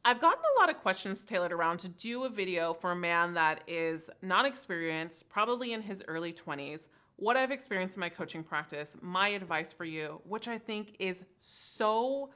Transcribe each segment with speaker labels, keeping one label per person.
Speaker 1: I've gotten a lot of questions tailored around to do a video for a man that is not experienced, probably in his early 20s, what I've experienced in my coaching practice, my advice for you, which I think is so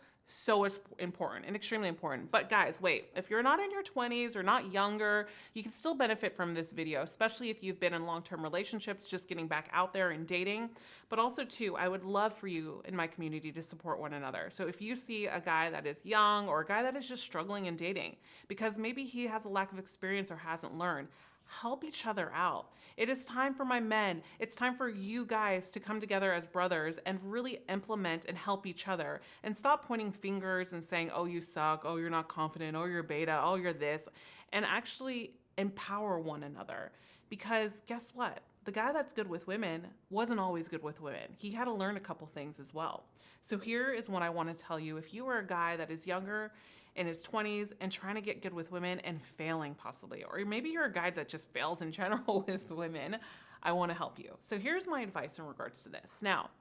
Speaker 1: important and extremely important. But guys, wait, if you're not in your 20s or not younger, you can still benefit from this video, especially if you've been in long-term relationships, just getting back out there and dating. But also too, I would love for you in my community to support one another. So if you see a guy that is young or a guy that is just struggling in dating because maybe he has a lack of experience or hasn't learned, help each other out. It is time for my men. It's time for you guys to come together as brothers and really implement and help each other and stop pointing fingers and saying, oh, you suck. Oh, you're not confident. Oh, you're beta. Oh, you're this. And actually empower one another. Because guess what? The guy that's good with women wasn't always good with women. He had to learn a couple things as well. So here is what I want to tell you. If you are a guy that is younger, in his 20s and trying to get good with women and failing possibly, or maybe you're a guy that just fails in general with women, I want to help you. So here's my advice in regards to this. Now,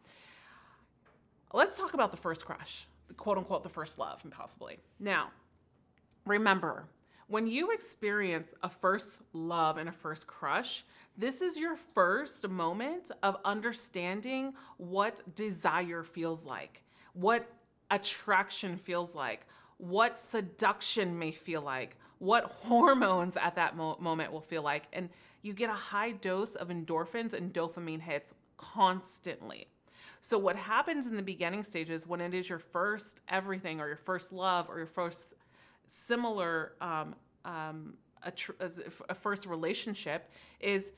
Speaker 1: let's talk about the first crush, the quote unquote, the first love, and possibly. Now, remember, when you experience a first love and a first crush, this is your first moment of understanding what desire feels like, what attraction feels like, what seduction may feel like, what hormones at that moment will feel like. And you get a high dose of endorphins and dopamine hits constantly. So what happens in the beginning stages when it is your first everything or your first love or your first similar, a first relationship is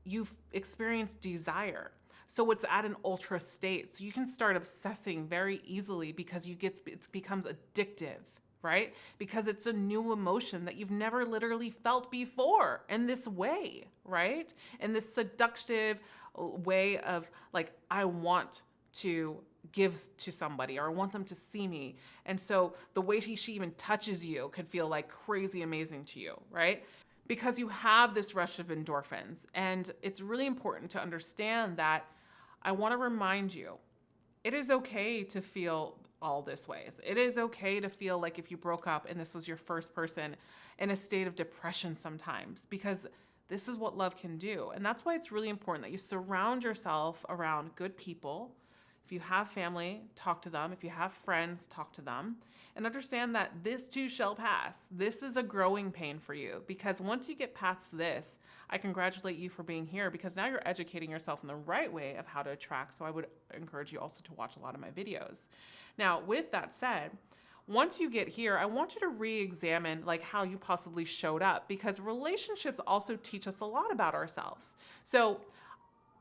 Speaker 1: you experience desire. So it's at an ultra state. So you can start obsessing very easily because it becomes addictive, right? Because it's a new emotion that you've never literally felt before in this way, right? In this seductive way of like, I want to give to somebody or I want them to see me. And so the way she even touches you could feel like crazy amazing to you, right? Because you have this rush of endorphins. And it's really important to understand that I want to remind you, it is okay to feel all this ways. It is okay to feel like if you broke up and this was your first person in a state of depression sometimes, because this is what love can do. And that's why it's really important that you surround yourself around good people. If you have family, talk to them. If you have friends, talk to them. And understand that this too shall pass. This is a growing pain for you because once you get past this, I congratulate you for being here because now you're educating yourself in the right way of how to attract. So I would encourage you also to watch a lot of my videos. Now, with that said, once you get here, I want you to re-examine like how you possibly showed up because relationships also teach us a lot about ourselves. So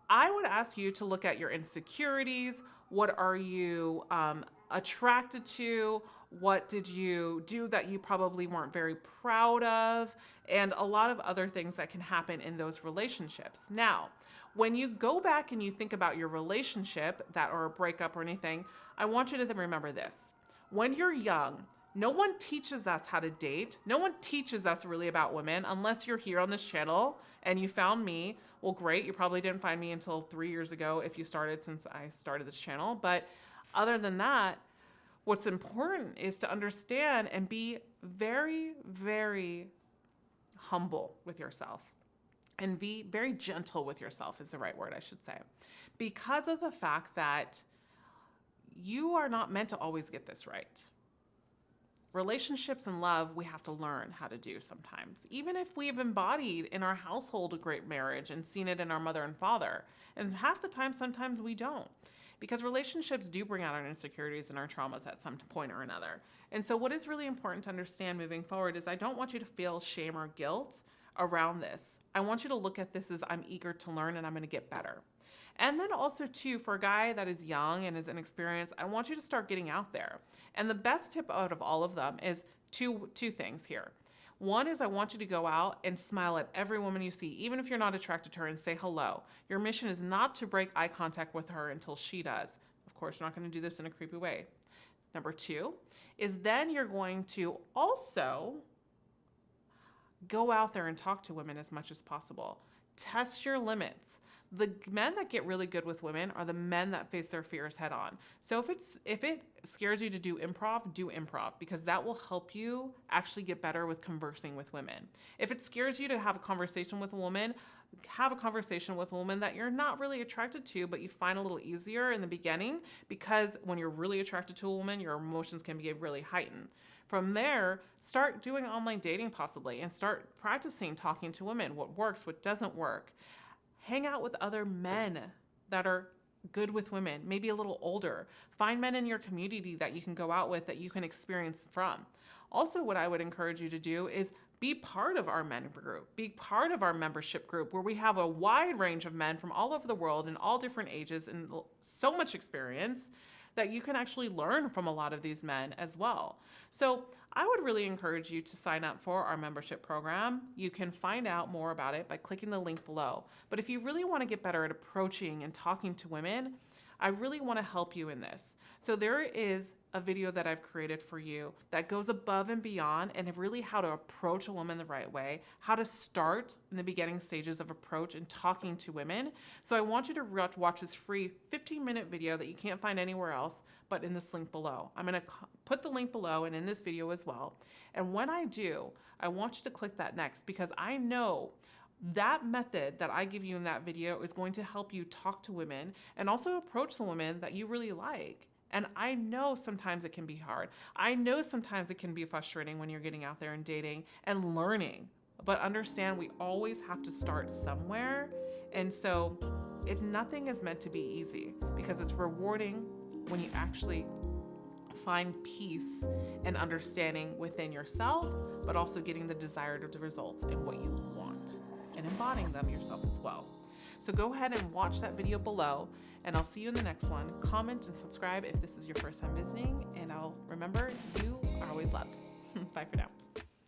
Speaker 1: I would ask you to look at your insecurities. What are you attracted to? What did you do that you probably weren't very proud of? And a lot of other things that can happen in those relationships. Now, when you go back and you think about your relationship that or a breakup or anything, I want you to remember this. When you're young, no one teaches us how to date. No one teaches us really about women unless you're here on this channel and you found me. Well, great. You probably didn't find me until 3 years ago if you started since I started this channel. But other than that, what's important is to understand and be very, very humble with yourself and be very gentle with yourself is the right word, I should say, because of the fact that you are not meant to always get this right. Relationships and love, we have to learn how to do sometimes, even if we have embodied in our household a great marriage and seen it in our mother and father. And half the time, sometimes we don't. Because relationships do bring out our insecurities and our traumas at some point or another. And so what is really important to understand moving forward is I don't want you to feel shame or guilt around this. I want you to look at this as I'm eager to learn and I'm going to get better. And then also too, for a guy that is young and is inexperienced, I want you to start getting out there. And the best tip out of all of them is two things here. One is I want you to go out and smile at every woman you see, even if you're not attracted to her, and say hello. Your mission is not to break eye contact with her until she does. Of course, you're not going to do this in a creepy way. Number 2 is then you're going to also go out there and talk to women as much as possible. Test your limits. The men that get really good with women are the men that face their fears head on. So if it scares you to do improv, because that will help you actually get better with conversing with women. If it scares you to have a conversation with a woman, have a conversation with a woman that you're not really attracted to, but you find a little easier in the beginning, because when you're really attracted to a woman, your emotions can be really heightened. From there, start doing online dating possibly, and start practicing talking to women, what works, what doesn't work. Hang out with other men that are good with women, maybe a little older. Find men in your community that you can go out with, that you can experience from. Also, what I would encourage you to do is be part of our men group, be part of our membership group, where we have a wide range of men from all over the world in all different ages and so much experience that you can actually learn from a lot of these men as well. So I would really encourage you to sign up for our membership program. You can find out more about it by clicking the link below. But if you really want to get better at approaching and talking to women, I really want to help you in this. So there is a video that I've created for you that goes above and beyond, and really how to approach a woman the right way, how to start in the beginning stages of approach and talking to women. So I want you to watch this free 15-minute video that you can't find anywhere else, but in this link below. I'm going to put the link below and in this video as well. And when I do, I want you to click that next, because I know that method that I give you in that video is going to help you talk to women and also approach the women that you really like. And I know sometimes it can be hard. I know sometimes it can be frustrating when you're getting out there and dating and learning. But understand, we always have to start somewhere. And so nothing is meant to be easy, because it's rewarding when you actually find peace and understanding within yourself, but also getting the desired results in what you want and embodying them yourself as well. So go ahead and watch that video below, and I'll see you in the next one. Comment and subscribe if this is your first time visiting, and I'll remember, you are always loved. Bye for now.